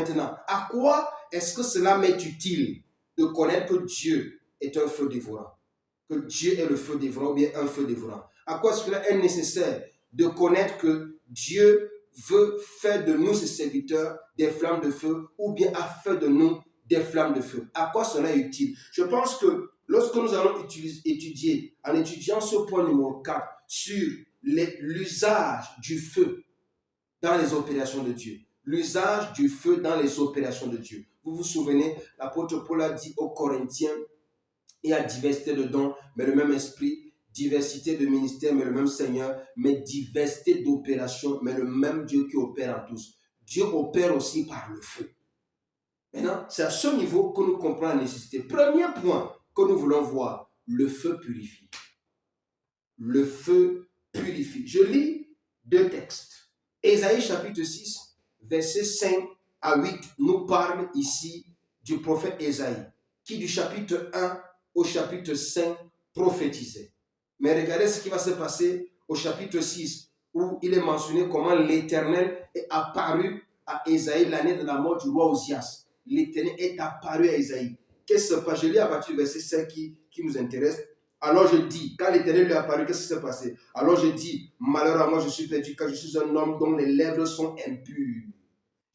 Maintenant, à quoi est-ce que cela m'est utile de connaître que Dieu est un feu dévorant? Que Dieu est le feu dévorant ou bien un feu dévorant? À quoi est-ce que cela est nécessaire de connaître que Dieu veut faire de nous, ses serviteurs, des flammes de feu ou bien a fait de nous des flammes de feu? À quoi cela est utile? Je pense que lorsque nous allons étudier, en étudiant ce point numéro 4 sur l'usage du feu dans les opérations de Dieu, l'usage du feu dans les opérations de Dieu. Vous vous souvenez, l'apôtre Paul a dit aux Corinthiens, il y a diversité de dons, mais le même esprit, diversité de ministères, mais le même Seigneur, mais diversité d'opérations, mais le même Dieu qui opère en tous. Dieu opère aussi par le feu. Maintenant, c'est à ce niveau que nous comprenons la nécessité. Premier point que nous voulons voir, le feu purifie. Le feu purifie. Je lis deux textes. Ésaïe chapitre 6, versets 5 à 8 nous parle ici du prophète Ésaïe, qui du chapitre 1 au chapitre 5 prophétisait. Mais regardez ce qui va se passer au chapitre 6, où il est mentionné comment l'Éternel est apparu à Ésaïe l'année de la mort du roi Osias. L'Éternel est apparu à Ésaïe. Qu'est-ce qui se passe? Je lis à partir du verset 5 qui nous intéresse. Alors je dis, quand l'Éternel lui est apparu, qu'est-ce qui s'est passé? Alors je dis, malheur à moi, je suis perdu, car je suis un homme dont les lèvres sont impures.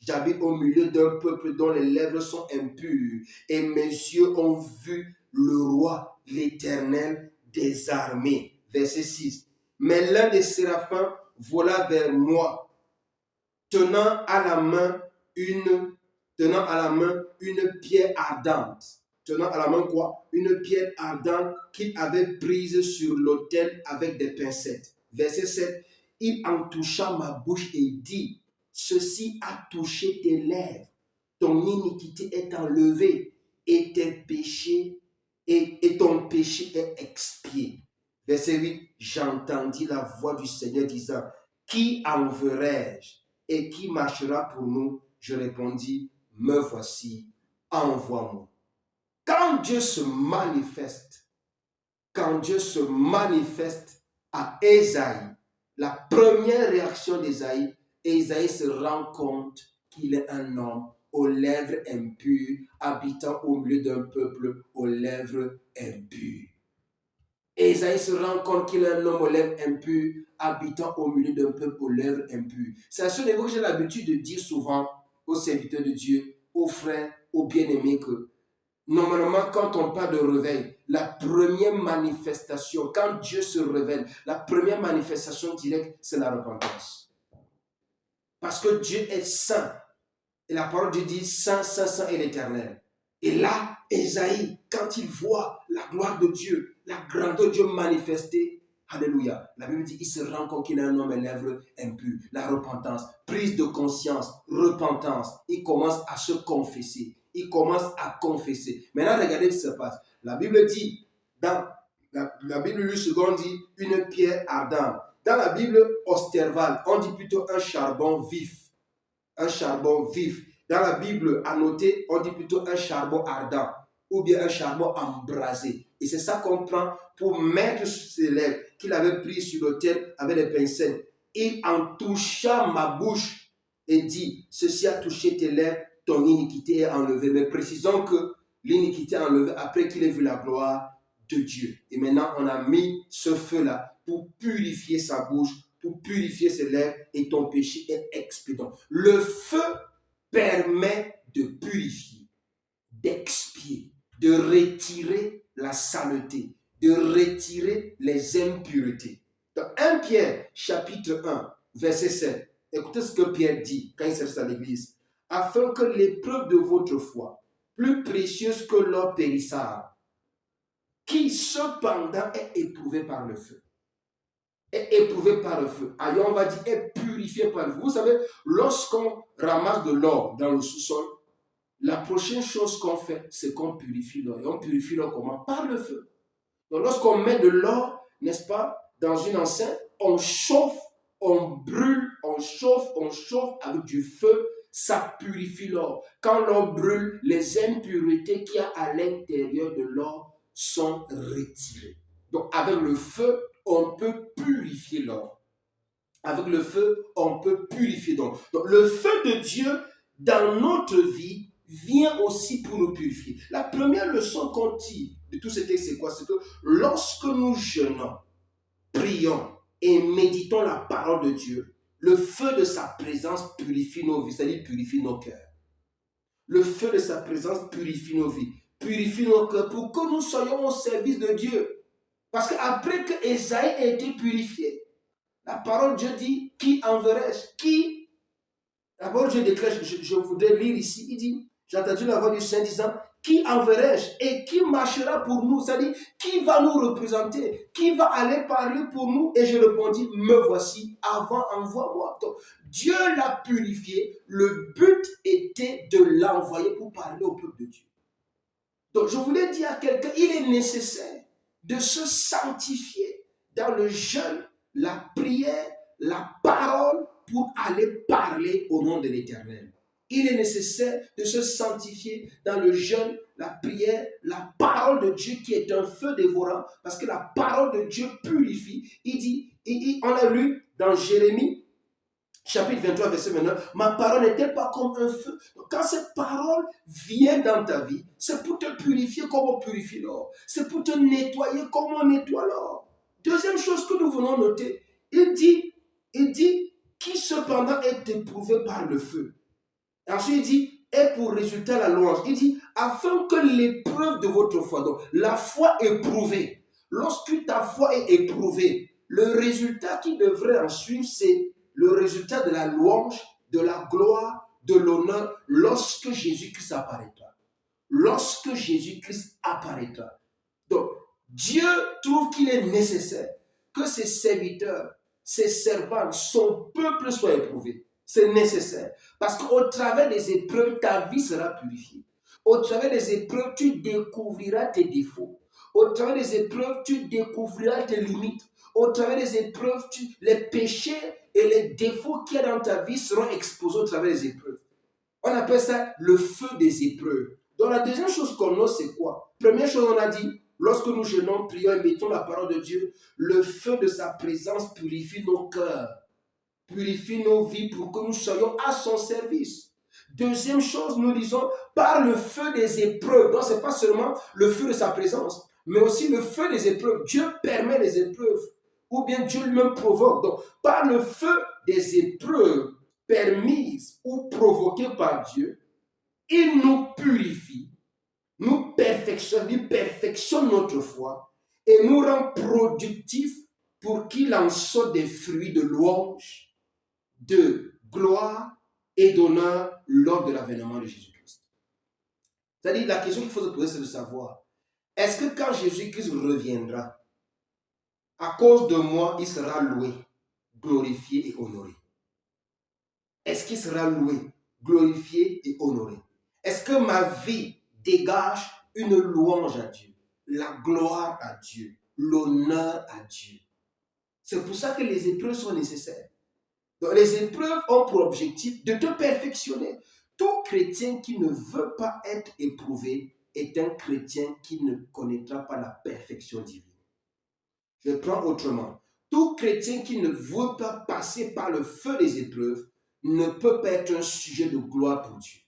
J'habite au milieu d'un peuple dont les lèvres sont impures, et mes yeux ont vu le roi, l'Éternel des armées. Verset 6. Mais l'un des séraphins vola vers moi, tenant à la main une pierre ardente. Tenant à la main quoi? Une pierre ardente qu'il avait prise sur l'autel avec des pincettes. Verset 7. Il en toucha ma bouche et dit, ceci a touché tes lèvres, ton iniquité est enlevée et tes péchés et ton péché est expié. Verset 8. J'entendis la voix du Seigneur disant, qui enverrai-je et qui marchera pour nous? Je répondis, me voici, envoie-moi. Quand Dieu se manifeste à Ésaïe, la première réaction d'Ésaïe, Ésaïe se rend compte qu'il est un homme aux lèvres impures, habitant au milieu d'un peuple aux lèvres impures. Ésaïe se rend compte qu'il est un homme aux lèvres impures, habitant au milieu d'un peuple aux lèvres impures. C'est à ce niveau que j'ai l'habitude de dire souvent aux serviteurs de Dieu, aux frères, aux bien-aimés que normalement, quand on parle de réveil, la première manifestation, quand Dieu se révèle, la première manifestation directe, c'est la repentance. Parce que Dieu est saint. Et la parole de Dieu dit, saint, saint, saint est l'Éternel. Et là, Ésaïe, quand il voit la gloire de Dieu, la grandeur de Dieu manifestée, alléluia. La Bible dit, il se rend compte qu'il a un homme aux lèvres impures. La repentance, prise de conscience, repentance. Il commence à se confesser. Il commence à confesser. Maintenant, regardez ce qui se passe. La Bible dit, dans la Bible, le second dit, une pierre ardente. Dans la Bible Osterval, on dit plutôt un charbon vif. Un charbon vif. Dans la Bible annotée, on dit plutôt un charbon ardent ou bien un charbon embrasé. Et c'est ça qu'on prend pour mettre sur ses lèvres qu'il avait pris sur l'autel avec des pincettes. Il en toucha ma bouche et dit, ceci a touché tes lèvres, ton iniquité est enlevée. Mais précisons que l'iniquité est enlevée après qu'il ait vu la gloire de Dieu. Et maintenant, on a mis ce feu-là pour purifier sa bouche, pour purifier ses lèvres et ton péché est expié. Le feu permet de purifier, d'expier, de retirer la saleté, de retirer les impuretés. Dans 1 Pierre, chapitre 1, verset 7, écoutez ce que Pierre dit quand il s'adresse à l'église. Afin que l'épreuve de votre foi, plus précieuse que l'or périssable, qui cependant est éprouvé par le feu, est éprouvé par le feu. Ailleurs, on va dire est purifié par le feu. Vous savez, lorsqu'on ramasse de l'or dans le sous-sol, la prochaine chose qu'on fait, c'est qu'on purifie l'or. Et on purifie l'or comment? Par le feu. Donc, lorsqu'on met de l'or, n'est-ce pas, dans une enceinte, on chauffe, on brûle, on chauffe avec du feu, ça purifie l'or. Quand l'or brûle, les impuretés qu'il y a à l'intérieur de l'or sont retirées. Donc, avec le feu, on peut purifier l'or. Avec le feu, on peut purifier. Donc le feu de Dieu dans notre vie vient aussi pour nous purifier. La première leçon qu'on tire de tout ce texte, c'est quoi? C'est que lorsque nous jeûnons, prions et méditons la parole de Dieu, le feu de sa présence purifie nos vies, c'est-à-dire purifie nos cœurs. Le feu de sa présence purifie nos vies, purifie nos cœurs pour que nous soyons au service de Dieu. Parce qu'après que Ésaïe a été purifié, la parole de Dieu dit, qui enverrai-je? La parole de Dieu déclare, je voudrais lire ici, il dit, j'ai entendu la voix du Saint disant, qui enverrai-je et qui marchera pour nous? C'est-à-dire, qui va nous représenter? Qui va aller parler pour nous? Et je répondis, me voici, avant envoie-moi. Donc, Dieu l'a purifié, le but était de l'envoyer pour parler au peuple de Dieu. Donc, je voulais dire à quelqu'un, il est nécessaire de se sanctifier dans le jeûne, la prière, la parole pour aller parler au nom de l'Éternel. Il est nécessaire de se sanctifier dans le jeûne, la prière, la parole de Dieu qui est un feu dévorant, parce que la parole de Dieu purifie. Il dit, on a lu dans Jérémie, chapitre 23, verset 29, ma parole n'est-elle pas comme un feu? Donc, quand cette parole vient dans ta vie, c'est pour te purifier comme on purifie l'or. C'est pour te nettoyer comme on nettoie l'or. Deuxième chose que nous voulons noter, il dit, qui cependant est éprouvé par le feu. Ensuite, il dit, et pour résultat la louange. Il dit, afin que l'épreuve de votre foi, donc la foi éprouvée, lorsque ta foi est éprouvée, le résultat qui devrait en suivre, c'est le résultat de la louange, de la gloire, de l'honneur, lorsque Jésus-Christ apparaîtra. Lorsque Jésus-Christ apparaîtra. Donc, Dieu trouve qu'il est nécessaire que ses serviteurs, ses servants, son peuple soient éprouvés. C'est nécessaire. Parce qu'au travers des épreuves, ta vie sera purifiée. Au travers des épreuves, tu découvriras tes défauts. Au travers des épreuves, tu découvriras tes limites. Au travers des épreuves, les péchés et les défauts qu'il y a dans ta vie seront exposés au travers des épreuves. On appelle ça le feu des épreuves. Donc la deuxième chose qu'on a, c'est quoi? Première chose, on a dit, lorsque nous jeûnons, prions et mettons la parole de Dieu, le feu de sa présence purifie nos cœurs, purifie nos vies pour que nous soyons à son service. Deuxième chose, nous disons, par le feu des épreuves. Donc ce n'est pas seulement le feu de sa présence, mais aussi le feu des épreuves. Dieu permet les épreuves, ou bien Dieu lui-même provoque. Donc par le feu des épreuves permises ou provoquées par Dieu, il nous purifie, nous perfectionne, il perfectionne notre foi et nous rend productifs pour qu'il en sorte des fruits de louange, de gloire et d'honneur lors de l'avènement de Jésus-Christ. C'est-à-dire, la question qu'il faut se poser, c'est de savoir, est-ce que quand Jésus-Christ reviendra, à cause de moi, il sera loué, glorifié et honoré? Est-ce qu'il sera loué, glorifié et honoré? Est-ce que ma vie dégage une louange à Dieu, la gloire à Dieu, l'honneur à Dieu? C'est pour ça que les épreuves sont nécessaires. Donc, les épreuves ont pour objectif de te perfectionner. Tout chrétien qui ne veut pas être éprouvé est un chrétien qui ne connaîtra pas la perfection divine. Je prends autrement. Tout chrétien qui ne veut pas passer par le feu des épreuves ne peut pas être un sujet de gloire pour Dieu.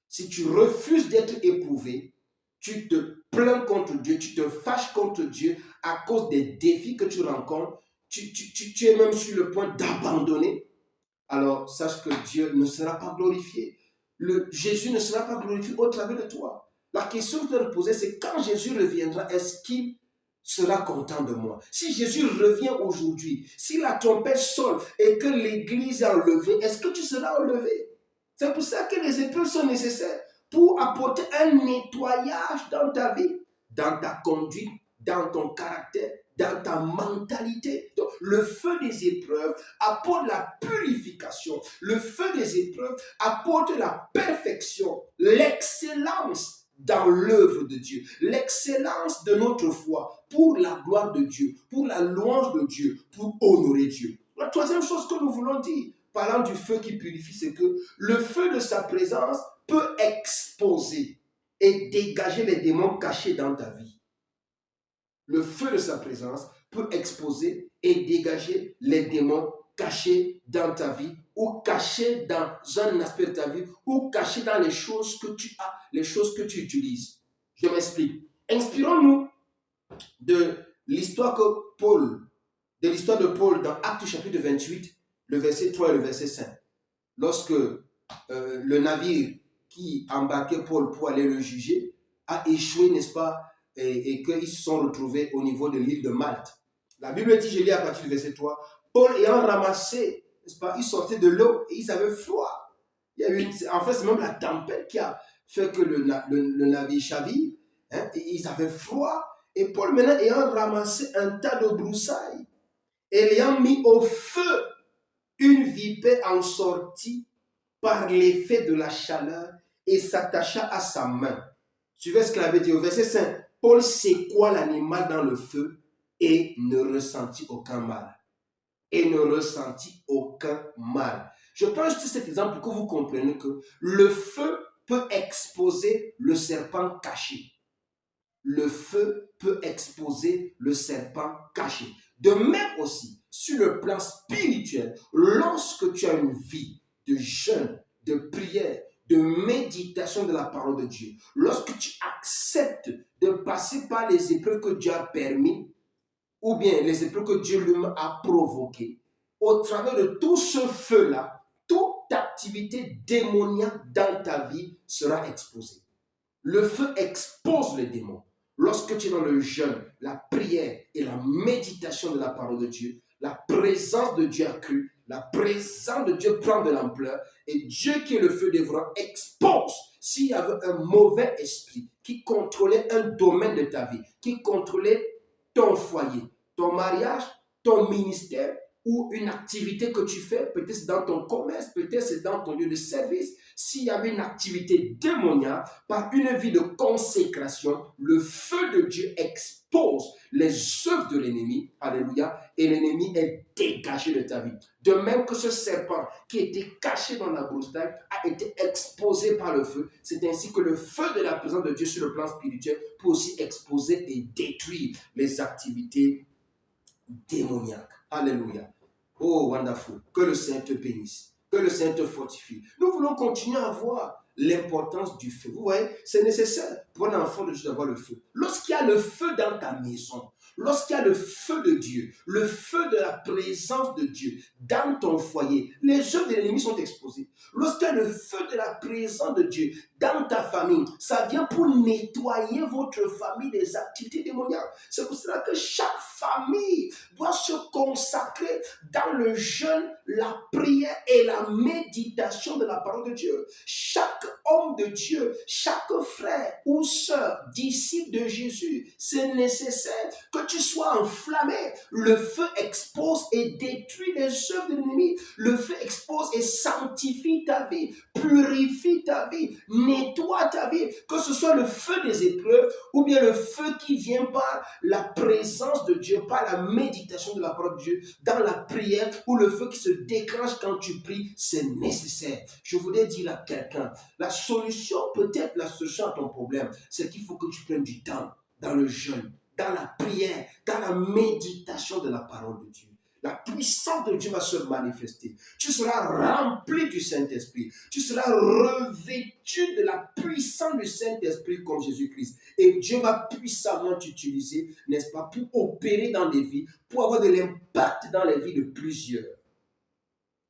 Si tu refuses d'être éprouvé, tu te plains contre Dieu, tu te fâches contre Dieu à cause des défis que tu rencontres, tu es même sur le point d'abandonner, alors sache que Dieu ne sera pas glorifié. Jésus ne sera pas glorifié au travers de toi. La question que tu dois te poser, c'est quand Jésus reviendra, est-ce qu'il sera content de moi? Si Jésus revient aujourd'hui, si la trompette sonne et que l'église est enlevée, est-ce que tu seras enlevé? C'est pour ça que les épreuves sont nécessaires pour apporter un nettoyage dans ta vie, dans ta conduite, dans ton caractère, dans ta mentalité. Donc, le feu des épreuves apporte la purification. Le feu des épreuves apporte la perfection, l'excellence dans l'œuvre de Dieu, l'excellence de notre foi pour la gloire de Dieu, pour la louange de Dieu, pour honorer Dieu. La troisième chose que nous voulons dire, parlant du feu qui purifie, c'est que le feu de sa présence peut exposer et dégager les démons cachés dans ta vie. Le feu de sa présence peut exposer et dégager les démons cachés dans ta vie ou caché dans un aspect de ta vie, ou caché dans les choses que tu as, les choses que tu utilises. Je m'explique. Inspirons-nous de l'histoire de l'histoire de Paul dans Actes chapitre 28, le verset 3 et le verset 5. Lorsque le navire qui embarquait Paul pour aller le juger a échoué, n'est-ce pas, et qu'ils se sont retrouvés au niveau de l'île de Malte. La Bible dit, je lis à partir du verset 3, Paul ayant ramassé, n'est-ce pas, ils sortaient de l'eau et ils avaient froid. Il y a eu en fait, c'est même la tempête qui a fait que le navire chavire. Hein, et ils avaient froid. Et Paul, maintenant, ayant ramassé un tas de broussailles et l'ayant mis au feu, une vipère en sortit par l'effet de la chaleur et s'attacha à sa main. Suivez ce qu'il avait dit au verset 5. Paul secoua l'animal dans le feu et ne ressentit aucun mal. Et ne ressentit aucun mal. Je prends juste cet exemple pour que vous compreniez que le feu peut exposer le serpent caché. Le feu peut exposer le serpent caché. De même aussi, sur le plan spirituel, lorsque tu as une vie de jeûne, de prière, de méditation de la parole de Dieu, lorsque tu acceptes de passer par les épreuves que Dieu a permis, ou bien les épreuves que Dieu lui-même a provoquées, au travers de tout ce feu-là, toute activité démoniaque dans ta vie sera exposée. Le feu expose les démons. Lorsque tu es dans le jeûne, la prière et la méditation de la parole de Dieu, la présence de Dieu accrue, la présence de Dieu prend de l'ampleur et Dieu qui est le feu dévorant expose. S'il y avait un mauvais esprit qui contrôlait un domaine de ta vie, qui contrôlait ton foyer, ton mariage, ton ministère ou une activité que tu fais, peut-être c'est dans ton commerce, peut-être c'est dans ton lieu de service. S'il y avait une activité démoniaque, par une vie de consécration, le feu de Dieu expose les œuvres de l'ennemi, alléluia, et l'ennemi est dégagé de ta vie. De même que ce serpent qui était caché dans la broussaille a été exposé par le feu, c'est ainsi que le feu de la présence de Dieu sur le plan spirituel peut aussi exposer et détruire les activités démoniaque. Alléluia. Oh, wonderful. Que le Seigneur te bénisse. Que le Seigneur te fortifie. Nous voulons continuer à voir l'importance du feu. Vous voyez, c'est nécessaire pour un enfant de Dieu d'avoir le feu. Lorsqu'il y a le feu dans ta maison, lorsqu'il y a le feu de Dieu, le feu de la présence de Dieu dans ton foyer, les œuvres de l'ennemi sont exposées. Lorsqu'il y a le feu de la présence de Dieu dans ta famille, ça vient pour nettoyer votre famille des activités démoniaques. C'est pour cela que chaque famille doit se consacrer dans le jeûne, la prière et la méditation de la parole de Dieu. Chaque homme de Dieu, chaque frère ou sœur, disciple de Jésus, c'est nécessaire que tu sois enflammé. Le feu expose et détruit les œuvres de l'ennemi. Le feu expose et sanctifie ta vie, purifie ta vie, nettoie ta vie. Que ce soit le feu des épreuves ou bien le feu qui vient par la présence de Dieu, par la méditation de la parole de Dieu, dans la prière ou le feu qui se déclenche quand tu pries, c'est nécessaire. Je voudrais dire à quelqu'un, la solution, peut-être la solution à ton problème, c'est qu'il faut que tu prennes du temps dans le jeûne, dans la prière, dans la méditation de la parole de Dieu. La puissance de Dieu va se manifester. Tu seras rempli du Saint-Esprit. Tu seras revêtu de la puissance du Saint-Esprit comme Jésus-Christ. Et Dieu va puissamment t'utiliser, n'est-ce pas, pour opérer dans des vies, pour avoir de l'impact dans les vies de plusieurs.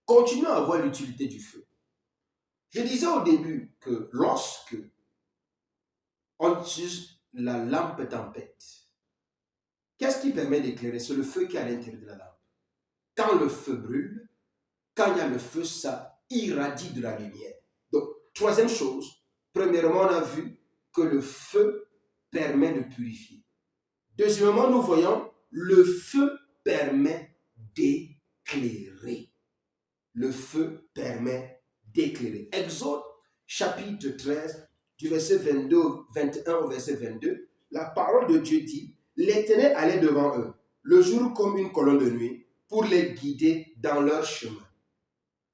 Continuons à voir l'utilité du feu. Je disais au début que lorsque on utilise la lampe tempête, qu'est-ce qui permet d'éclairer? C'est le feu qui est à l'intérieur de la lampe. Quand le feu brûle, quand il y a le feu, ça irradie de la lumière. Donc, troisième chose, premièrement, on a vu que le feu permet de purifier. Deuxièmement, nous voyons, le feu permet d'éclairer. Le feu permet d'éclairer. Exode, chapitre 13, du verset 21 au verset 22, la parole de Dieu dit, l'Éternel allait devant eux, le jour comme une colonne de nuit, pour les guider dans leur chemin.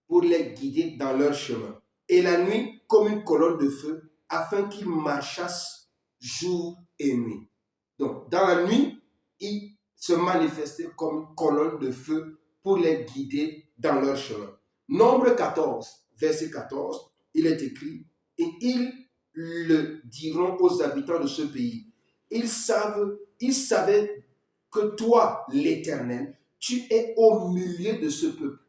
Pour les guider dans leur chemin. Et la nuit comme une colonne de feu, afin qu'ils marchassent jour et nuit. Donc, dans la nuit, il se manifestait comme une colonne de feu pour les guider dans leur chemin. Nombre 14, verset 14, il est écrit, et ils le diront aux habitants de ce pays. Ils savaient que toi, l'Éternel, tu es au milieu de ce peuple.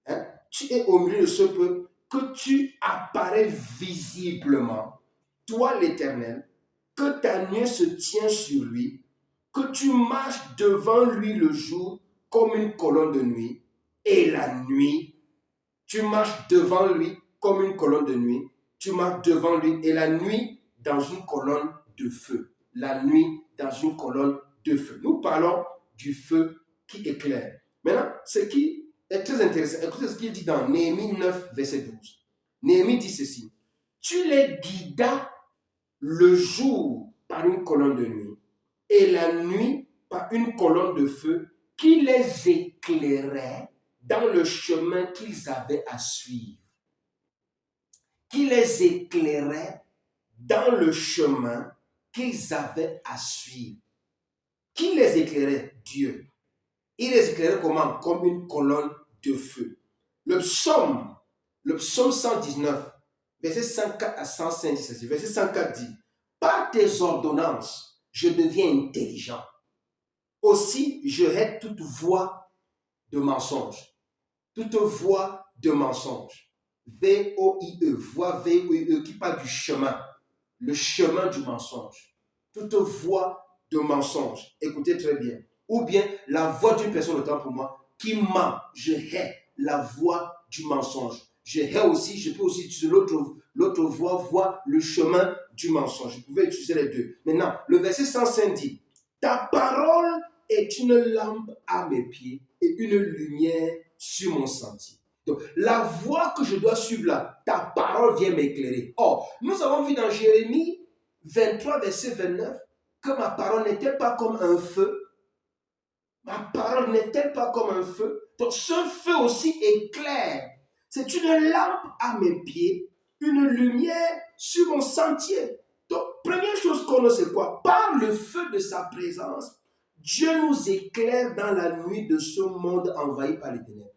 Hein? Tu es au milieu de ce peuple, que tu apparais visiblement, toi, l'Éternel, que ta nuée se tient sur lui, que tu marches devant lui le jour comme une colonne de nuit, et la nuit, tu marches devant lui comme une colonne de nuit, tu marches devant lui, et la nuit dans une colonne de feu. La nuit dans une colonne de feu. Nous parlons du feu qui éclaire. Maintenant, ce qui est très intéressant, écoutez ce qu'il dit dans Néhémie 9, verset 12. Néhémie dit ceci, tu les guidas le jour par une colonne de nuit, et la nuit par une colonne de feu qui les éclairait dans le chemin qu'ils avaient à suivre. Qui les éclairait dans le chemin qu'ils avaient à suivre. Qui les éclairait? Dieu. Il les éclairait comment? Comme une colonne de feu. Le psaume 119, verset 104 à 105, verset 104 dit, par tes ordonnances, je deviens intelligent. Aussi, je hais toute voix de mensonge. Toute voix de mensonge. V-O-I-E, voix V-O-I-E qui parle du chemin. Le chemin du mensonge. Toute voix de mensonge. Écoutez très bien. Ou bien la voix d'une personne, autant pour moi, qui ment. Je hais la voix du mensonge. Je peux aussi utiliser l'autre voix, le chemin du mensonge. Je pouvais utiliser les deux. Maintenant, le verset 105 dit, ta parole est une lampe à mes pieds et une lumière sur mon sentier. Donc, la voie que je dois suivre là, ta parole vient m'éclairer. Or, nous avons vu dans Jérémie 23, verset 29, que ma parole n'était pas comme un feu. Ma parole n'est-elle pas comme un feu? Donc, ce feu aussi éclaire. C'est une lampe à mes pieds, une lumière sur mon sentier. Donc, première chose qu'on a, c'est quoi? Par le feu de sa présence, Dieu nous éclaire dans la nuit de ce monde envahi par les ténèbres.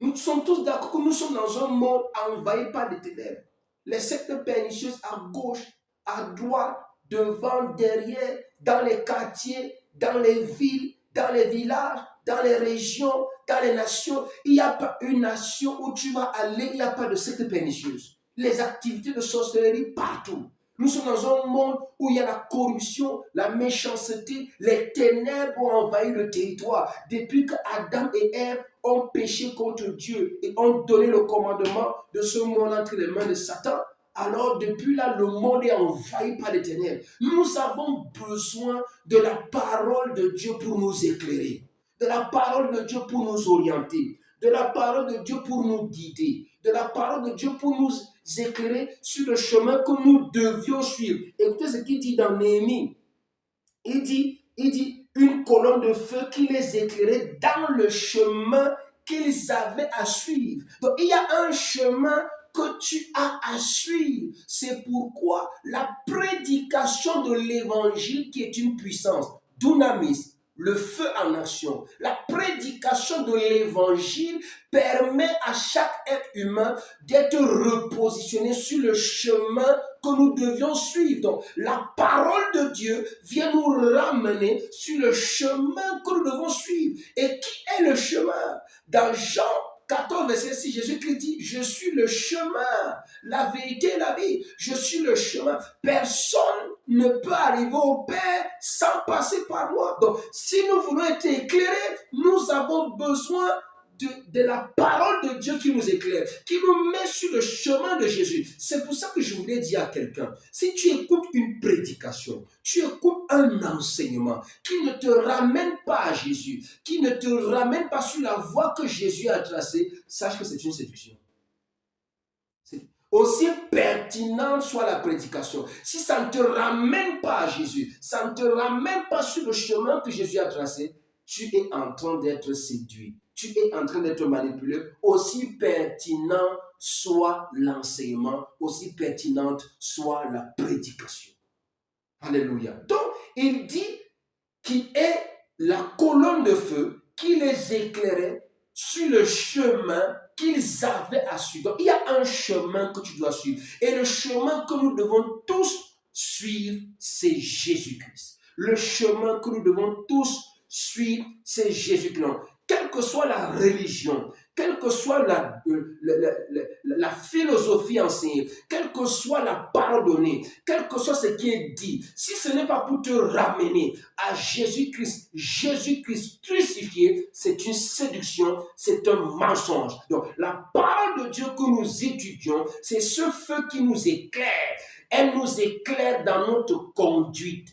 Nous sommes tous d'accord que nous sommes dans un monde envahi par les ténèbres. Les sectes pernicieuses à gauche, à droite, devant, derrière, dans les quartiers, dans les villes, dans les villages, dans les régions, dans les nations. Il n'y a pas une nation où tu vas aller, il n'y a pas de secte pernicieuse. Les activités de sorcellerie partout. Nous sommes dans un monde où il y a la corruption, la méchanceté, les ténèbres ont envahi le territoire. Depuis que Adam et Ève ont péché contre Dieu et ont donné le commandement de ce monde entre les mains de Satan, alors depuis là, le monde est envahi par les ténèbres. Nous avons besoin de la parole de Dieu pour nous éclairer, de la parole de Dieu pour nous orienter, de la parole de Dieu pour nous guider, de la parole de Dieu pour nous éclairer sur le chemin que nous devions suivre. Écoutez ce qu'il dit dans Néhémie. Il dit, une colonne de feu qui les éclairait dans le chemin qu'ils avaient à suivre. Donc, il y a un chemin que tu as à suivre. C'est pourquoi la prédication de l'évangile qui est une puissance, dunamis, le feu en action, la prédication de l'évangile permet à chaque être humain d'être repositionné sur le chemin que nous devions suivre. Donc, la parole de Dieu vient nous ramener sur le chemin que nous devons suivre. Et qui est le chemin? Dans Jean 14, verset 6, Jésus-Christ dit, je suis le chemin, la vérité et la vie. Je suis le chemin. Personne ne peut arriver au Père sans passer par moi. Donc, si nous voulons être éclairés, nous avons besoin de la parole de Dieu qui nous éclaire, qui nous met sur le chemin de Jésus. C'est pour ça que je voulais dire à quelqu'un, si tu écoutes une prédication, tu écoutes un enseignement qui ne te ramène pas à Jésus, qui ne te ramène pas sur la voie que Jésus a tracée, sache que c'est une séduction. Aussi pertinente soit la prédication, si ça ne te ramène pas à Jésus, ça ne te ramène pas sur le chemin que Jésus a tracé, tu es en train d'être séduit. Tu es en train d'être manipulé, aussi pertinent soit l'enseignement, aussi pertinente soit la prédication. Alléluia. Donc, il dit qu'il est la colonne de feu qui les éclairait sur le chemin qu'ils avaient à suivre. Donc, il y a un chemin que tu dois suivre. Et le chemin que nous devons tous suivre, c'est Jésus-Christ. Le chemin que nous devons tous suivre, c'est Jésus-Christ. Quelle que soit la religion, quelle que soit la philosophie enseignée, quelle que soit la parole donnée, quel que soit ce qui est dit, si ce n'est pas pour te ramener à Jésus-Christ, Jésus-Christ crucifié, c'est une séduction, c'est un mensonge. Donc, la parole de Dieu que nous étudions, c'est ce feu qui nous éclaire. Elle nous éclaire dans notre conduite.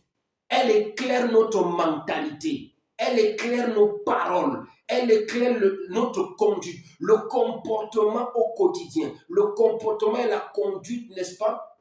Elle éclaire notre mentalité. Elle éclaire nos paroles. Elle éclaire notre conduite, le comportement au quotidien. Le comportement et la conduite, n'est-ce pas,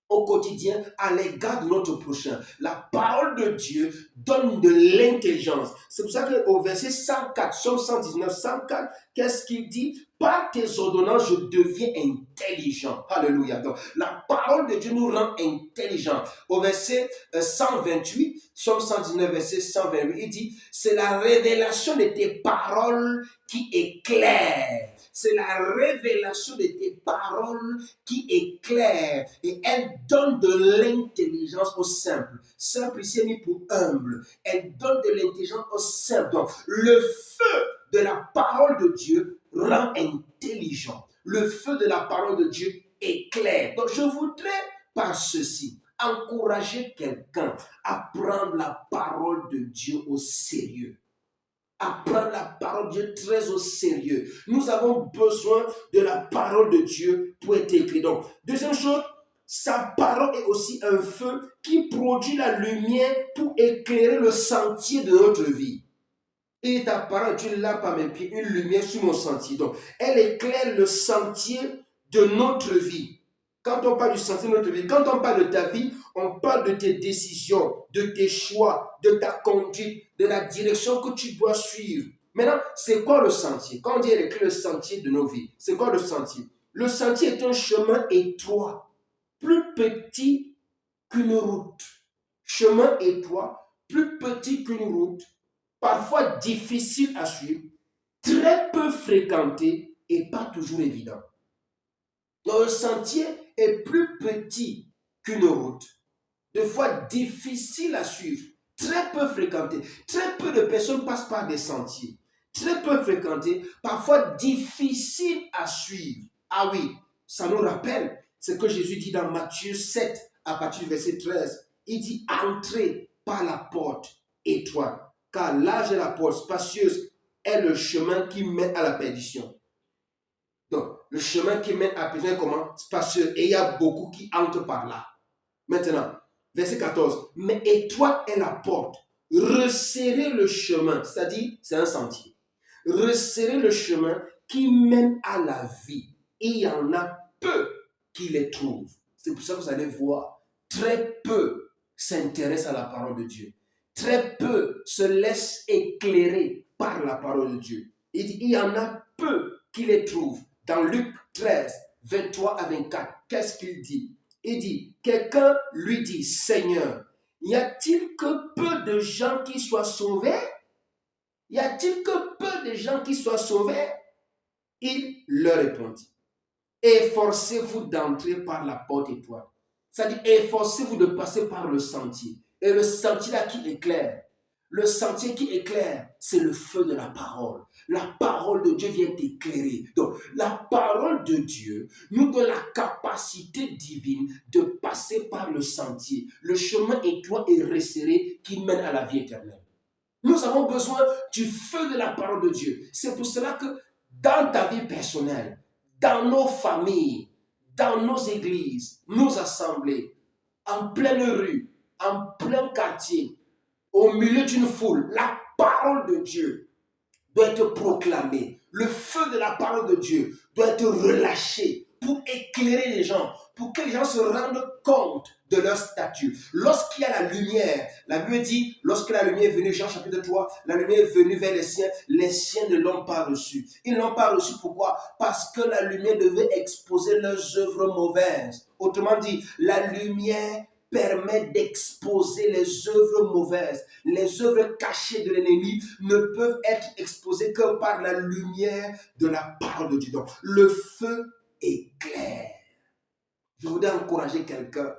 au quotidien à l'égard de notre prochain. La parole de Dieu donne de l'intelligence. C'est pour ça qu'au verset 104, Psaume 119, 104, qu'est-ce qu'il dit? Par tes ordonnances, je deviens intelligent. Alléluia. Donc, la parole de Dieu nous rend intelligents. Au verset 128, Psaume 119, verset 128, il dit, c'est la révélation de tes paroles qui éclaire. C'est la révélation de tes paroles qui éclaire et elle donne de l'intelligence au simple. Simple ici est mis pour humble. Elle donne de l'intelligence au simple. Donc, le feu de la parole de Dieu rend intelligent. Le feu de la parole de Dieu éclaire. Donc, je voudrais par ceci encourager quelqu'un à prendre la parole de Dieu au sérieux. À prendre la parole de Dieu très au sérieux. Nous avons besoin de la parole de Dieu pour être écrit. Donc, deuxième chose, sa parole est aussi un feu qui produit la lumière pour éclairer le sentier de notre vie. Et ta parole, tu l'as par mes pieds, une lumière sur mon sentier. Donc, elle éclaire le sentier de notre vie. Quand on parle du sentier de notre vie, quand on parle de ta vie, on parle de tes décisions, de tes choix, de ta conduite, de la direction que tu dois suivre. Maintenant, c'est quoi le sentier? Quand on dit éclairer le sentier de nos vies, c'est quoi le sentier? Le sentier est un chemin étroit, plus petit qu'une route. Chemin étroit, plus petit qu'une route, parfois difficile à suivre, très peu fréquenté et pas toujours évident. Donc, le sentier est plus petit qu'une route, des fois difficile à suivre, très peu fréquenté. Très peu de personnes passent par des sentiers, très peu fréquentés, parfois difficile à suivre. Ah oui, ça nous rappelle ce que Jésus dit dans Matthieu 7, à partir du verset 13. Il dit, entrez par la porte étroite, car large est la porte, spacieuse est le chemin qui mène à la perdition. Donc, le chemin qui mène à la perdition est comment? Spacieux. Et il y a beaucoup qui entrent par là. Maintenant, verset 14. Mais étroite est la porte. Resserrez le chemin, c'est-à-dire, c'est un sentier. Resserrez le chemin qui mène à la vie. Et il y en a peu qui les trouvent. C'est pour ça que vous allez voir, très peu s'intéressent à la parole de Dieu. Très peu se laissent éclairer par la parole de Dieu. Il dit, il y en a peu qui les trouvent. Dans Luc 13, 23 à 24, qu'est-ce qu'il dit? Il dit, quelqu'un lui dit, Seigneur, y a-t-il que peu de gens qui soient sauvés? Y a-t-il que peu de gens qui soient sauvés? Il leur répondit, efforcez-vous d'entrer par la porte étroite. C'est-à-dire, efforcez-vous de passer par le sentier. Et le sentier là qui éclaire, le sentier qui éclaire, c'est le feu de la parole. La parole de Dieu vient t'éclairer. Donc, la parole de Dieu nous donne la capacité divine de passer par le sentier, le chemin étroit et resserré qui mène à la vie éternelle. Nous avons besoin du feu de la parole de Dieu. C'est pour cela que dans ta vie personnelle, dans nos familles, dans nos églises, nos assemblées, en pleine rue, en plein quartier, au milieu d'une foule, la parole de Dieu doit être proclamée. Le feu de la parole de Dieu doit être relâché pour éclairer les gens, pour que les gens se rendent compte de leur statut. Lorsqu'il y a la lumière, la Bible dit, lorsque la lumière est venue, Jean chapitre 3, la lumière est venue vers les siens ne l'ont pas reçue. Ils ne l'ont pas reçue, pourquoi? Parce que la lumière devait exposer leurs œuvres mauvaises. Autrement dit, la lumière permet d'exposer les œuvres mauvaises. Les œuvres cachées de l'ennemi ne peuvent être exposées que par la lumière de la parole de Dieu. Donc, le feu est clair. Je voudrais encourager quelqu'un.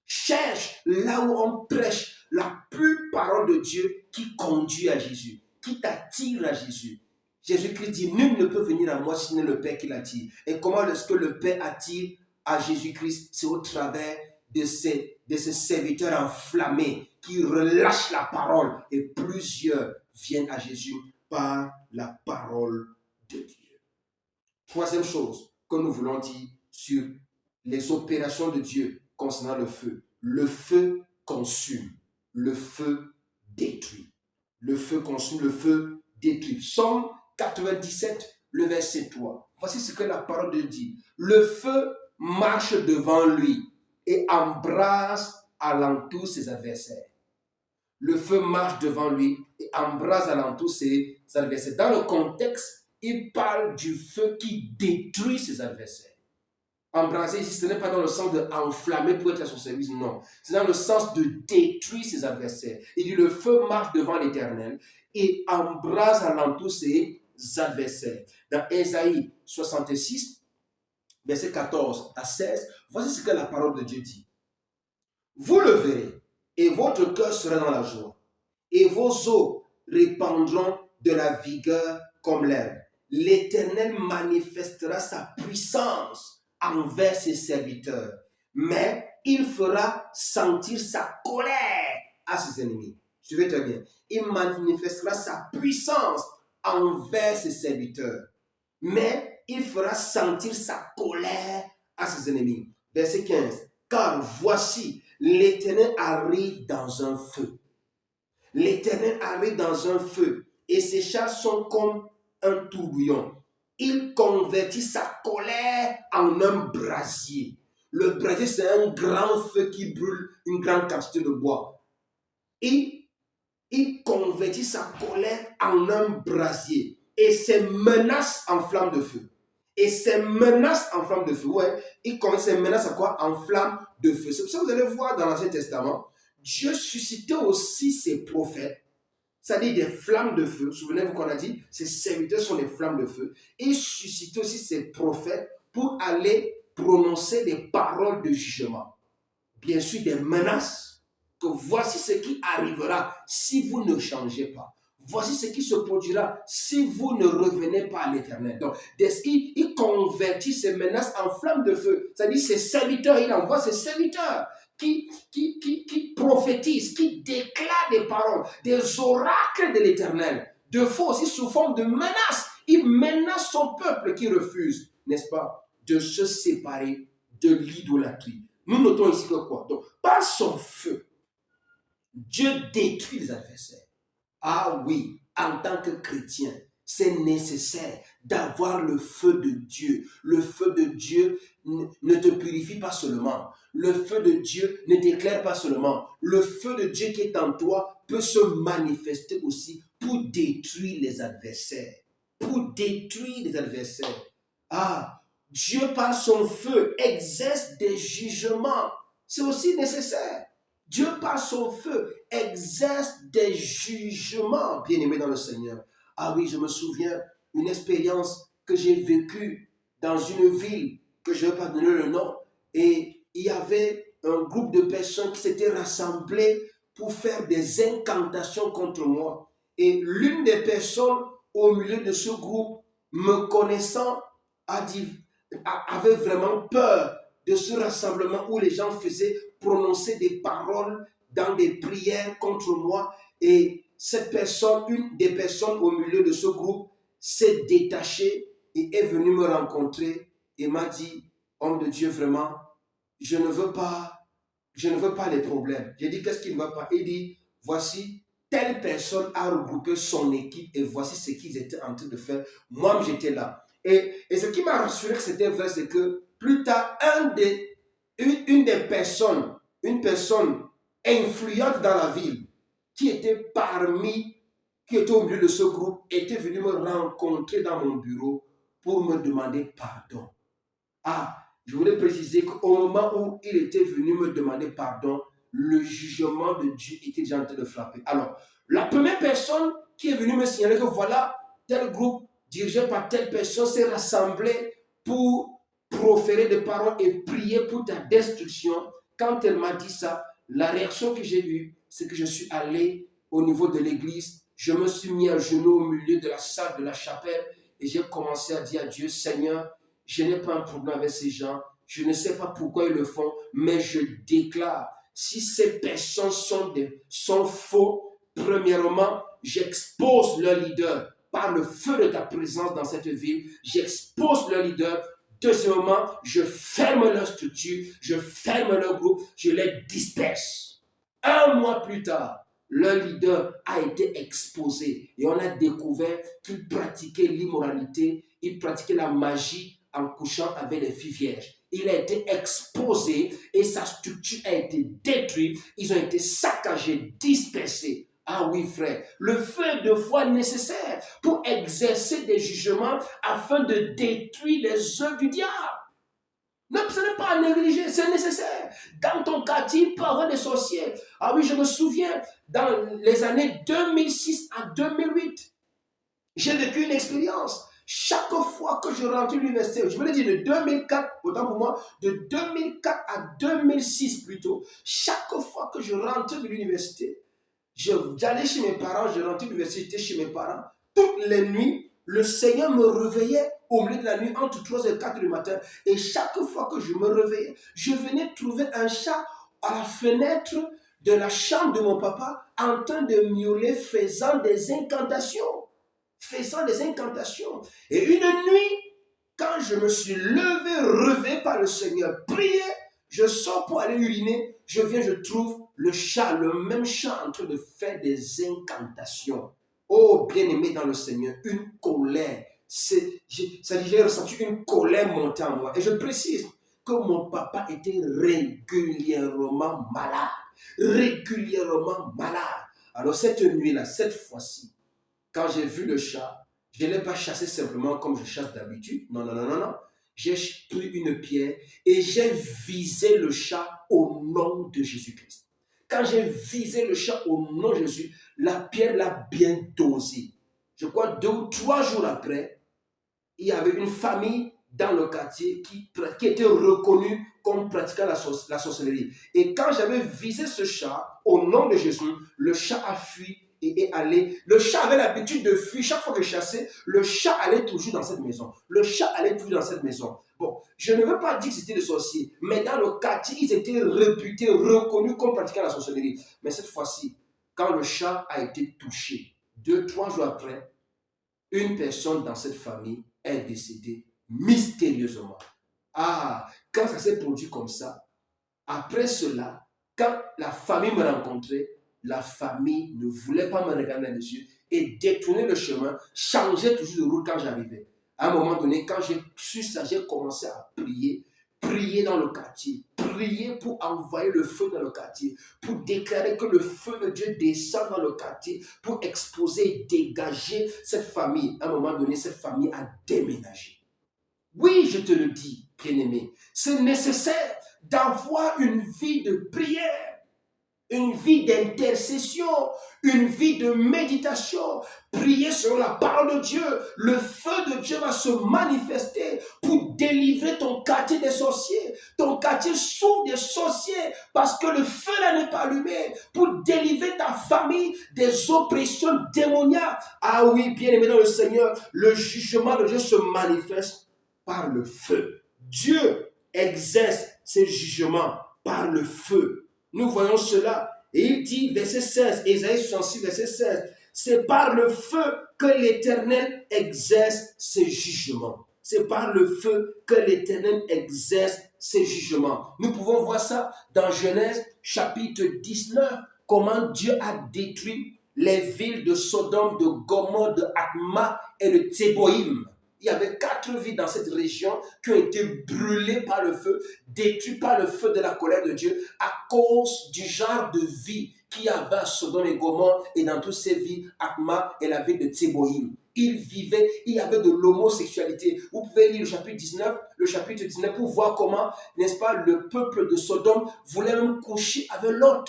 Cherche là où on prêche la pure parole de Dieu qui conduit à Jésus, qui t'attire à Jésus. Jésus-Christ dit, nul ne peut venir à moi si ce n'est le Père qui l'attire. Et comment est-ce que le Père attire à Jésus-Christ? C'est au travers de ces serviteurs enflammés qui relâchent la parole et plusieurs viennent à Jésus par la parole de Dieu. Troisième chose que nous voulons dire sur les opérations de Dieu concernant le feu. Le feu consume, le feu détruit. Le feu consume, le feu détruit. Psaume 97, le verset 3. Voici ce que la parole de Dieu dit. Le feu marche devant lui et embrase alentour ses adversaires. Le feu marche devant lui et embrase alentour ses adversaires. Dans le contexte, il parle du feu qui détruit ses adversaires. Embraser ici, ce n'est pas dans le sens d'enflammer pour être à son service, non. C'est dans le sens de détruire ses adversaires. Il dit, le feu marche devant l'Éternel et embrase alentour ses adversaires. Dans Ésaïe 66, versets 14 à 16, voici ce que la parole de Dieu dit. Vous le verrez, et votre cœur sera dans la joie, et vos os répandront de la vigueur comme l'herbe. L'Éternel manifestera sa puissance envers ses serviteurs, mais il fera sentir sa colère à ses ennemis. Suivez très bien. Il manifestera sa puissance envers ses serviteurs, mais il fera sentir sa colère à ses ennemis. Verset 15. Car voici, l'Éternel arrive dans un feu. L'Éternel arrive dans un feu, et ses chars sont comme un tourbillon. Il convertit sa colère en un brasier. Le brasier, c'est un grand feu qui brûle une grande quantité de bois. Il convertit sa colère en un brasier. Et ses menaces en flamme de feu. Et ses menaces en flamme de feu. Ouais, il convertit ses menaces à quoi? En flamme de feu. C'est pour ça que vous allez voir dans l'Ancien Testament, Dieu suscitait aussi ses prophètes. C'est-à-dire des flammes de feu. Souvenez-vous qu'on a dit, ces serviteurs sont des flammes de feu. Et il suscitait aussi ses prophètes pour aller prononcer des paroles de jugement. Bien sûr, des menaces. Que voici ce qui arrivera si vous ne changez pas. Voici ce qui se produira si vous ne revenez pas à l'Éternel. Donc, il convertit ces menaces en flammes de feu. C'est-à-dire, ses serviteurs, il envoie ses serviteurs qui prophétisent, qui déclarent des paroles, des oracles de l'Éternel. De fois aussi sous forme de menaces. Il menace son peuple qui refuse, n'est-ce pas, de se séparer de l'idolâtrie. Nous notons ici que quoi? Donc, par son feu, Dieu détruit les adversaires. Ah oui, en tant que chrétien, c'est nécessaire d'avoir le feu de Dieu. Le feu de Dieu ne te purifie pas seulement. Le feu de Dieu ne t'éclaire pas seulement. Le feu de Dieu qui est en toi peut se manifester aussi pour détruire les adversaires. Pour détruire les adversaires. Ah, Dieu par son feu exerce des jugements. C'est aussi nécessaire. Dieu par son feu exerce des jugements, bien-aimés dans le Seigneur. Ah oui, je me souviens d'une expérience que j'ai vécue dans une ville que je ne vais pas donner le nom. Et il y avait un groupe de personnes qui s'étaient rassemblées pour faire des incantations contre moi. Et l'une des personnes au milieu de ce groupe, me connaissant, avait vraiment peur de ce rassemblement où les gens faisaient prononcer des paroles dans des prières contre moi. Et cette personne, une des personnes au milieu de ce groupe, s'est détachée et est venue me rencontrer et m'a dit, homme de Dieu, vraiment, je ne veux pas les problèmes. J'ai dit, qu'est-ce qu'il ne va pas? Il dit, voici, telle personne a regroupé son équipe et voici ce qu'ils étaient en train de faire. Moi, j'étais là. Et ce qui m'a rassuré que c'était vrai, c'est que plus tard, une personne influente dans la ville, qui était au milieu de ce groupe, était venue me rencontrer dans mon bureau pour me demander pardon. Ah, Je voulais préciser qu'au moment où il était venu me demander pardon, le jugement de Dieu était déjà en train de frapper. Alors, la première personne qui est venue me signaler que voilà, tel groupe dirigé par telle personne s'est rassemblé pour proférer des paroles et prier pour ta destruction. Quand elle m'a dit ça, la réaction que j'ai eue, c'est que je suis allé au niveau de l'église, je me suis mis à genoux au milieu de la salle de la chapelle et j'ai commencé à dire à Dieu, Seigneur, je n'ai pas un problème avec ces gens, je ne sais pas pourquoi ils le font, mais je déclare, si ces personnes sont faux, premièrement, j'expose leur leader par le feu de ta présence dans cette ville, j'expose leur leader. Deuxièmement, je ferme leur structure, je ferme leur groupe, je les disperse. Un mois plus tard, leur leader a été exposé et on a découvert qu'il pratiquait l'immoralité, il pratiquait la magie en couchant avec les filles vierges. Il a été exposé et sa structure a été détruite. Ils ont été saccagés, dispersés. Ah oui, frère, le feu est deux fois nécessaire pour exercer des jugements afin de détruire les œuvres du diable. Non, ce n'est pas à négliger, c'est nécessaire. Dans ton quartier, il peut y avoir des sorciers. Ah oui, je me souviens, dans les années 2006 à 2008, j'ai vécu une expérience. Chaque fois que je rentrais à l'université, je me l'ai dit de 2004, autant pour moi, de 2004 à 2006 plutôt, chaque fois que je rentrais de l'université, j'allais chez mes parents, je rentrais de l'université, j'étais chez mes parents. Toutes les nuits, le Seigneur me réveillait au milieu de la nuit entre 3 et 4 du matin. Et chaque fois que je me réveillais, je venais trouver un chat à la fenêtre de la chambre de mon papa en train de miauler, faisant des incantations. Faisant des incantations. Et une nuit, quand je me suis levé, réveillé par le Seigneur, prié, je sors pour aller uriner, je viens, je trouve le chat, le même chat en train de faire des incantations. Oh, bien-aimé dans le Seigneur, une colère. J'ai ressenti une colère monter en moi. Et je précise que mon papa était régulièrement malade. Régulièrement malade. Alors cette nuit-là, cette fois-ci, quand j'ai vu le chat, je ne l'ai pas chassé simplement comme je chasse d'habitude. Non, non, non, non, non. J'ai pris une pierre et j'ai visé le chat au nom de Jésus-Christ. Quand j'ai visé le chat au nom de Jésus, la pierre l'a bien dosé. Je crois 2 ou 3 jours après, il y avait une famille dans le quartier qui était reconnue comme pratiquant la sorcellerie. Et quand j'avais visé ce chat au nom de Jésus, le chat a fui et est allé. Le chat avait l'habitude de fuir. Chaque fois que je chassais, le chat allait toujours dans cette maison. Le chat allait toujours dans cette maison. Bon, je ne veux pas dire que c'était des sorciers, mais dans le quartier, ils étaient réputés, reconnus comme pratiquant la sorcellerie. Mais cette fois-ci, quand le chat a été touché, 2, 3 jours après, une personne dans cette famille est décédée mystérieusement. Ah, quand ça s'est produit comme ça, après cela, quand la famille me rencontrait, la famille ne voulait pas me regarder dans les yeux et détournait le chemin, changeait toujours de route quand j'arrivais. À un moment donné, quand j'ai su ça, j'ai commencé à prier, prier dans le quartier, prier pour envoyer le feu dans le quartier, pour déclarer que le feu de Dieu descend dans le quartier, pour exposer et dégager cette famille. À un moment donné, cette famille a déménagé. Oui, je te le dis, bien-aimé, c'est nécessaire d'avoir une vie de prière, une vie d'intercession, une vie de méditation, prier selon la parole de Dieu. Le feu de Dieu va se manifester pour délivrer ton quartier des sorciers. Ton quartier souffre des sorciers parce que le feu là n'est pas allumé, pour délivrer ta famille des oppressions démoniaques. Ah oui, bien aimé dans le Seigneur, le jugement de Dieu se manifeste par le feu. Dieu exerce ses jugements par le feu. Nous voyons cela. Et il dit, verset 16, Ésaïe 66, verset 16, c'est par le feu que l'Éternel exerce ses jugements. C'est par le feu que l'Éternel exerce ses jugements. Nous pouvons voir ça dans Genèse chapitre 19, comment Dieu a détruit les villes de Sodome, de Gomorrhe, de Adma et de Tséboïm. Il y avait 4 villes dans cette région qui ont été brûlées par le feu, détruites par le feu de la colère de Dieu à cause du genre de vie qu'il y avait à Sodome et Gomorrhe et dans toutes ces villes, Adma et la ville de Tséboïm. il vivait, il y avait de l'homosexualité. Vous pouvez lire le chapitre 19 pour voir comment, n'est-ce pas, le peuple de Sodome voulait même coucher avec Lot,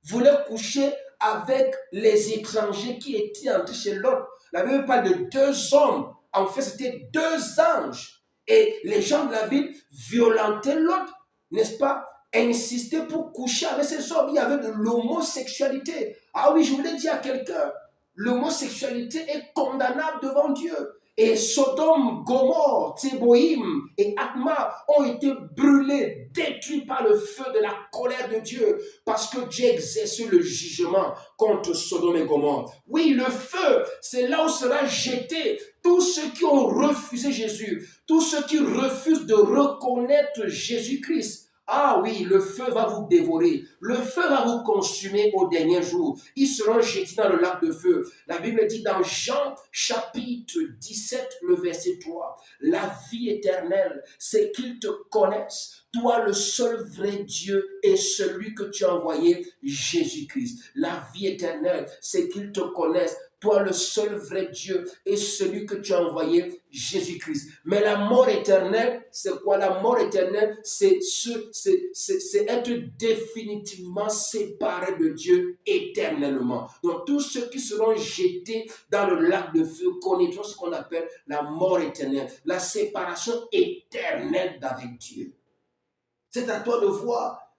voulait coucher avec les étrangers qui étaient entrés chez Lot. La Bible parle de deux hommes. En fait, c'était deux anges. Et les gens de la ville violentaient Lot, n'est-ce pas? Insistaient pour coucher avec ces hommes. Il y avait de l'homosexualité. Ah oui, je voulais dire à quelqu'un, l'homosexualité est condamnable devant Dieu. Et Sodome, Gomorrhe, Tséboïm et Atma ont été brûlés, détruits par le feu de la colère de Dieu, parce que Dieu exerce le jugement contre Sodome et Gomorrhe. Oui, le feu, c'est là où sera jeté tous ceux qui ont refusé Jésus, tous ceux qui refusent de reconnaître Jésus-Christ. Ah oui, le feu va vous dévorer, le feu va vous consumer au dernier jour. Ils seront jetés dans le lac de feu. La Bible dit dans Jean chapitre 17, le verset 3, la vie éternelle, c'est qu'ils te connaissent, toi le seul vrai Dieu et celui que tu as envoyé, Jésus-Christ. La vie éternelle, c'est qu'ils te connaissent, toi le seul vrai Dieu et celui que tu as envoyé, Jésus-Christ. Mais la mort éternelle, c'est quoi? La mort éternelle, c'est être définitivement séparé de Dieu éternellement. Donc tous ceux qui seront jetés dans le lac de feu connaîtront ce qu'on appelle la mort éternelle, la séparation éternelle d'avec Dieu. C'est à toi de voir,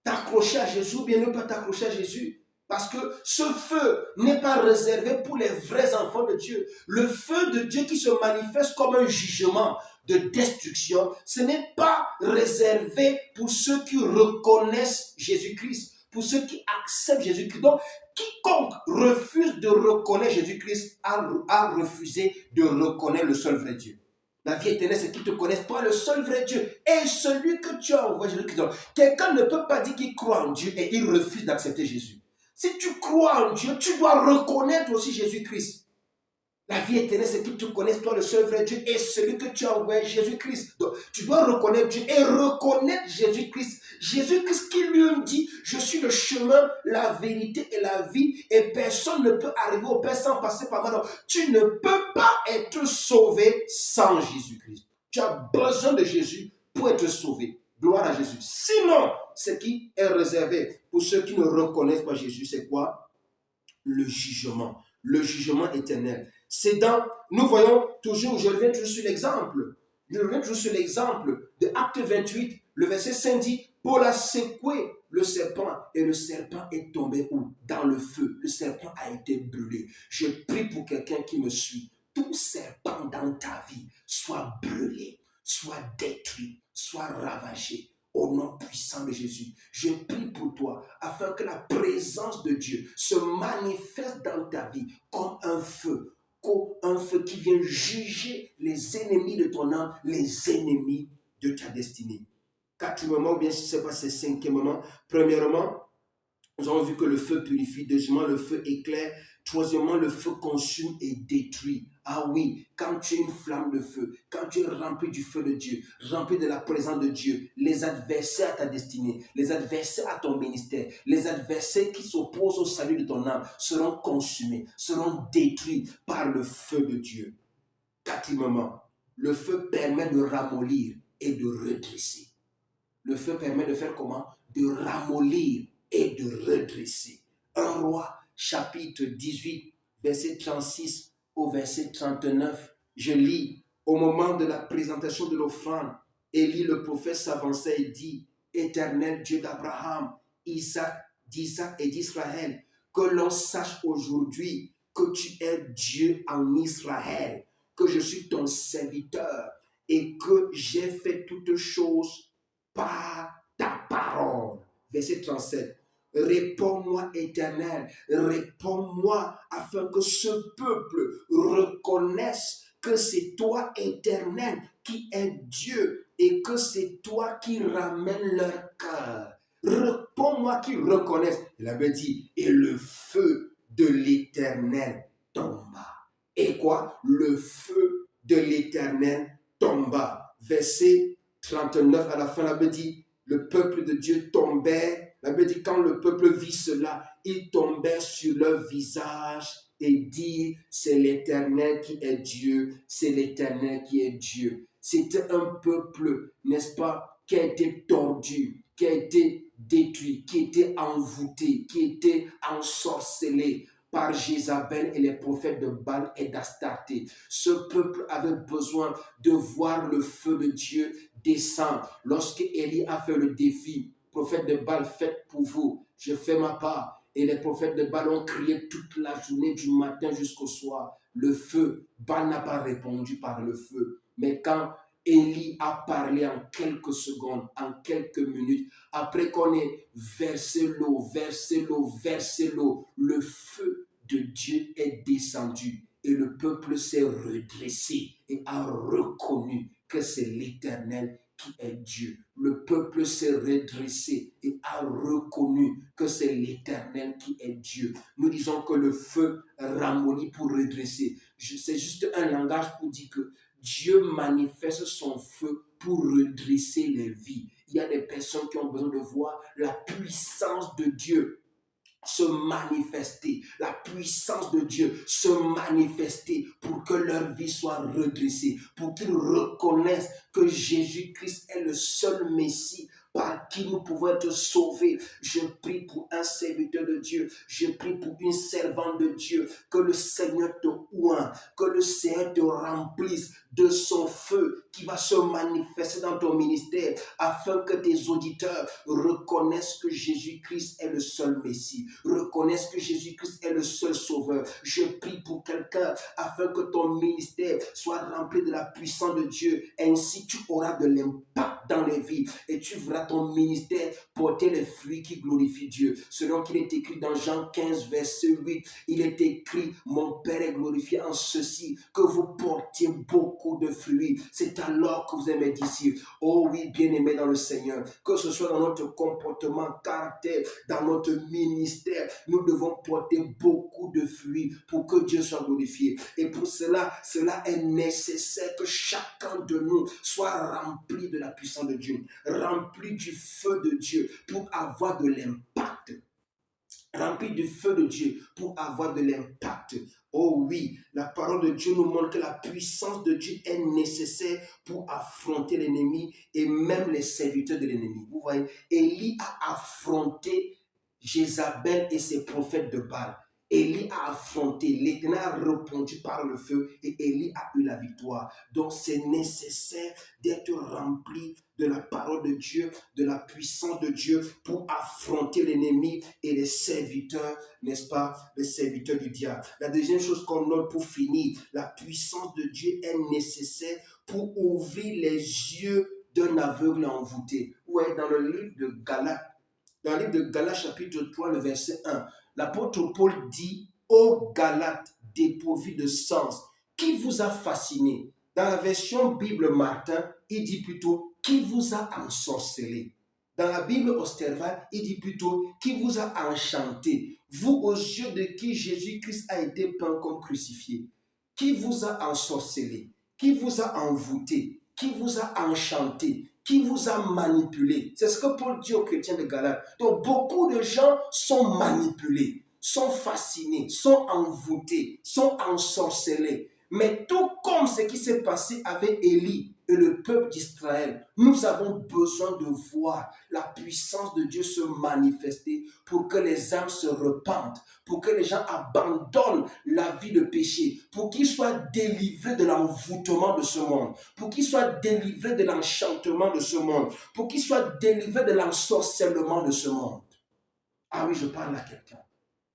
t'accrocher à Jésus ou bien ne pas t'accrocher à Jésus. Parce que ce feu n'est pas réservé pour les vrais enfants de Dieu. Le feu de Dieu qui se manifeste comme un jugement de destruction, ce n'est pas réservé pour ceux qui reconnaissent Jésus-Christ, pour ceux qui acceptent Jésus-Christ. Donc, quiconque refuse de reconnaître Jésus-Christ a refusé de reconnaître le seul vrai Dieu. La vie éternelle, c'est qu'ils te connaissent, toi, le seul vrai Dieu, et celui que tu as envoyé, Jésus-Christ. Quelqu'un ne peut pas dire qu'il croit en Dieu et il refuse d'accepter Jésus. Si tu crois en Dieu, tu dois reconnaître aussi Jésus-Christ. La vie éternelle, c'est qu'ils te connaissent, toi, le seul vrai Dieu, et celui que tu as envoyé, Jésus-Christ. Donc, tu dois reconnaître Dieu et reconnaître Jésus-Christ. Jésus-Christ qui lui dit, je suis le chemin, la vérité et la vie, et personne ne peut arriver au Père sans passer par moi. Donc, tu ne peux pas être sauvé sans Jésus-Christ. Tu as besoin de Jésus pour être sauvé. Gloire à Jésus. Sinon, ce qui est réservé pour ceux qui ne reconnaissent pas Jésus, c'est quoi? Le jugement éternel. C'est dans, nous voyons toujours, je reviens toujours sur l'exemple de Acte 28, le verset 5 dit, Paul a secoué le serpent et le serpent est tombé où? Dans le feu. Le serpent a été brûlé. Je prie pour quelqu'un qui me suit. Tout serpent dans ta vie soit brûlé, soit détruit, soit ravagé. Au nom puissant de Jésus, je prie pour toi afin que la présence de Dieu se manifeste dans ta vie comme un feu qui vient juger les ennemis de ton âme, les ennemis de ta destinée. Quatrièmement, ou bien si ce n'est pas c'est cinquièmement, premièrement, nous avons vu que le feu purifie. Deuxièmement, le feu éclaire. Troisièmement, le feu consume et détruit. Ah oui, quand tu es une flamme de feu, quand tu es rempli du feu de Dieu, rempli de la présence de Dieu, les adversaires à ta destinée, les adversaires à ton ministère, les adversaires qui s'opposent au salut de ton âme seront consumés, seront détruits par le feu de Dieu. Quatrièmement, le feu permet de ramollir et de redresser. Le feu permet de faire comment? De ramollir et de redresser. 1 Roi, chapitre 18, verset 36 au verset 39. Je lis, au moment de la présentation de l'offrande, Élie le prophète s'avançait et dit, Éternel Dieu d'Abraham, d'Isaac et d'Israël, que l'on sache aujourd'hui que tu es Dieu en Israël, que je suis ton serviteur et que j'ai fait toutes choses par ta parole. Verset 37. Réponds-moi, Éternel, réponds-moi afin que ce peuple reconnaisse que c'est toi, Éternel, qui es Dieu et que c'est toi qui ramènes leur cœur. Réponds-moi qu'ils reconnaissent. Il avait dit, et le feu de l'Éternel tomba. Et quoi? Le feu de l'Éternel tomba. Verset 39 à la fin, la Bible dit, le peuple de Dieu tombait. La Bible dit, quand le peuple vit cela, il tombait sur leur visage et dire c'est l'Éternel qui est Dieu, c'est l'Éternel qui est Dieu. C'était un peuple, n'est-ce pas, qui a été tordu, qui a été détruit, qui était envoûté, qui était ensorcelé par Jézabel et les prophètes de Baal et d'Astarté. Ce peuple avait besoin de voir le feu de Dieu descendre. Lorsque Élie a fait le défi, prophète de Baal, faites pour vous, je fais ma part. Et les prophètes de Baal ont crié toute la journée, du matin jusqu'au soir. Le feu, Baal n'a pas répondu par le feu. Mais quand Élie a parlé en quelques secondes, en quelques minutes, après qu'on ait versé l'eau, le feu de Dieu est descendu et le peuple s'est redressé et a reconnu que c'est l'Éternel qui est Dieu. Le peuple s'est redressé et a reconnu que c'est l'Éternel qui est Dieu. Nous disons que le feu ramollit pour redresser. C'est juste un langage pour dire que Dieu manifeste son feu pour redresser les vies. Il y a des personnes qui ont besoin de voir la puissance de Dieu se manifester, la puissance de Dieu se manifester pour que leur vie soit redressée, pour qu'ils reconnaissent que Jésus-Christ est le seul Messie par qui nous pouvons être sauvés. Je prie pour un serviteur de Dieu, je prie pour une servante de Dieu, que le Seigneur te oint, que le Seigneur te remplisse de son feu qui va se manifester dans ton ministère, afin que tes auditeurs reconnaissent que Jésus-Christ est le seul Messie, reconnaissent que Jésus-Christ est le seul sauveur. Je prie pour quelqu'un afin que ton ministère soit rempli de la puissance de Dieu, ainsi tu auras de l'impact dans les vies et tu verras ton ministère porter les fruits qui glorifient Dieu. Selon qu'il est écrit dans Jean 15, verset 8, il est écrit, mon Père est glorifié en ceci, que vous portiez beaucoup de fruits. C'est alors que vous êtes mes disciples. Oh oui, bien-aimés dans le Seigneur, que ce soit dans notre comportement, caractère, dans notre ministère, nous devons porter beaucoup de fruits pour que Dieu soit glorifié. Et pour cela est nécessaire que chacun de nous soit rempli de la puissance de Dieu, rempli du feu de Dieu pour avoir de l'impact. Rempli du feu de Dieu pour avoir de l'impact. Oh oui, la parole de Dieu nous montre que la puissance de Dieu est nécessaire pour affronter l'ennemi et même les serviteurs de l'ennemi. Vous voyez, Élie a affronté Jézabel et ses prophètes de Baal. Élie a affronté, l'Éternel a répondu par le feu et Élie a eu la victoire. Donc c'est nécessaire d'être rempli de la parole de Dieu, de la puissance de Dieu pour affronter l'ennemi et les serviteurs, n'est-ce pas, les serviteurs du diable. La deuxième chose qu'on note pour finir, la puissance de Dieu est nécessaire pour ouvrir les yeux d'un aveugle envoûté. Ouais, dans le livre de Galates, chapitre 3, le verset 1, l'apôtre Paul dit, ô Galates dépourvus de sens, qui vous a fasciné? Dans la version Bible Martin, il dit plutôt, qui vous a ensorcelé? Dans la Bible Osterval, il dit plutôt, qui vous a enchanté? Vous aux yeux de qui Jésus-Christ a été peint comme crucifié. Qui vous a ensorcelé? Qui vous a envoûté? Qui vous a enchanté? Qui vous a manipulé? C'est ce que Paul dit aux chrétiens de Galates. Donc beaucoup de gens sont manipulés, sont fascinés, sont envoûtés, sont ensorcelés. Mais tout comme ce qui s'est passé avec Élie et le peuple d'Israël, nous avons besoin de voir la puissance de Dieu se manifester pour que les âmes se repentent, pour que les gens abandonnent la vie de péché, pour qu'ils soient délivrés de l'envoûtement de ce monde, pour qu'ils soient délivrés de l'enchantement de ce monde, pour qu'ils soient délivrés de l'ensorcellement de ce monde. Ah oui, je parle à quelqu'un.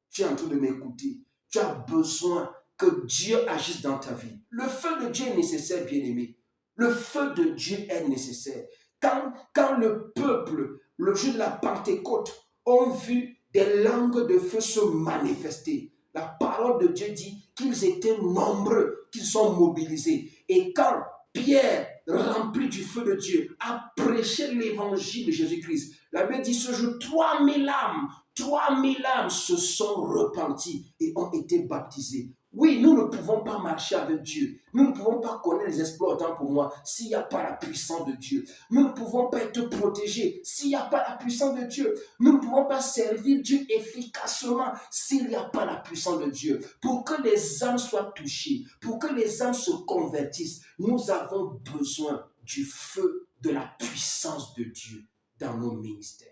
Tu es en train de m'écouter. Tu as besoin que Dieu agisse dans ta vie. Le feu de Dieu est nécessaire, bien-aimé. Le feu de Dieu est nécessaire. Quand le peuple, le jour de la Pentecôte, ont vu des langues de feu se manifester, la parole de Dieu dit qu'ils étaient nombreux, qu'ils sont mobilisés. Et quand Pierre, rempli du feu de Dieu, a prêché l'évangile de Jésus-Christ, la Bible dit ce jour, 3000 âmes se sont repenties et ont été baptisées. Oui, nous ne pouvons pas marcher avec Dieu. Nous ne pouvons pas connaître les exploits autant pour moi s'il n'y a pas la puissance de Dieu. Nous ne pouvons pas être protégés s'il n'y a pas la puissance de Dieu. Nous ne pouvons pas servir Dieu efficacement s'il n'y a pas la puissance de Dieu. Pour que les âmes soient touchées, pour que les âmes se convertissent, nous avons besoin du feu, de la puissance de Dieu dans nos ministères.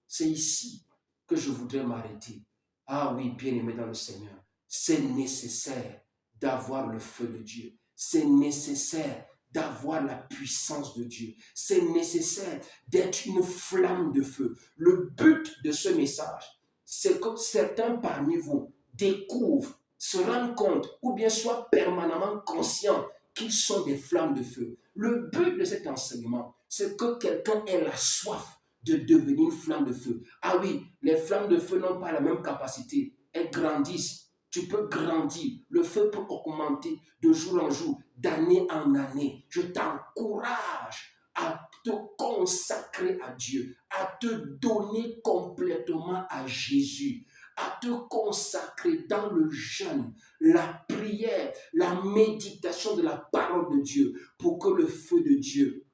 C'est ici que je voudrais m'arrêter. Ah oui, bien-aimé dans le Seigneur, c'est nécessaire d'avoir le feu de Dieu. C'est nécessaire d'avoir la puissance de Dieu. C'est nécessaire d'être une flamme de feu. Le but de ce message, c'est que certains parmi vous découvrent, se rendent compte ou bien soient permanemment conscients qu'ils sont des flammes de feu. Le but de cet enseignement, c'est que quelqu'un ait la soif de devenir une flamme de feu. Ah oui, les flammes de feu n'ont pas la même capacité. Elles grandissent. Tu peux grandir. Le feu peut augmenter de jour en jour, d'année en année. Je t'encourage à te consacrer à Dieu, à te donner complètement à Jésus, à te consacrer dans le jeûne, la prière, la méditation de la parole de Dieu pour que le feu de Dieu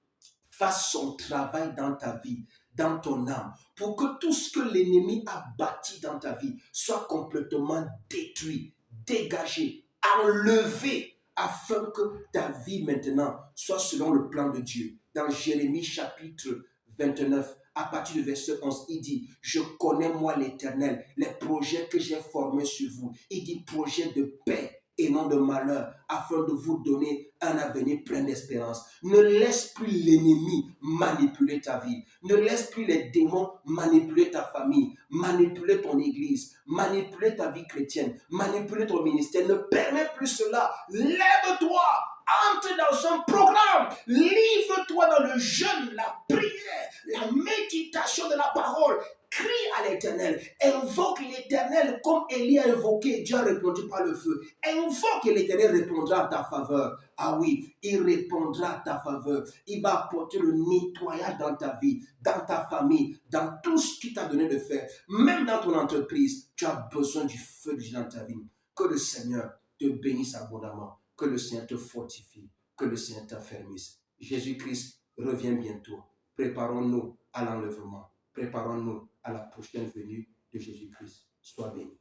fasse son travail dans ta vie, dans ton âme, pour que tout ce que l'ennemi a bâti dans ta vie soit complètement détruit, dégagé, enlevé, afin que ta vie maintenant soit selon le plan de Dieu. Dans Jérémie chapitre 29, à partir du verset 11, il dit, je connais moi l'Éternel, les projets que j'ai formés sur vous. Il dit projet de paix et non de malheur, afin de vous donner un avenir plein d'espérance. Ne laisse plus l'ennemi manipuler ta vie. Ne laisse plus les démons manipuler ta famille, manipuler ton église, manipuler ta vie chrétienne, manipuler ton ministère. Ne permets plus cela. Lève-toi, entre dans un programme, livre-toi dans le jeûne, la prière, la méditation de la parole. Crie à l'Éternel, invoque l'Éternel comme Élie a invoqué, Dieu a répondu par le feu. Invoque et l'Éternel répondra à ta faveur. Ah oui, il répondra à ta faveur. Il va apporter le nettoyage dans ta vie, dans ta famille, dans tout ce qu'il t'a donné de faire. Même dans ton entreprise, tu as besoin du feu de Dieu dans ta vie. Que le Seigneur te bénisse abondamment. Que le Seigneur te fortifie. Que le Seigneur t'affermisse. Jésus-Christ revient bientôt. Préparons-nous à l'enlèvement. Préparons-nous à la prochaine venue de Jésus-Christ. Sois béni.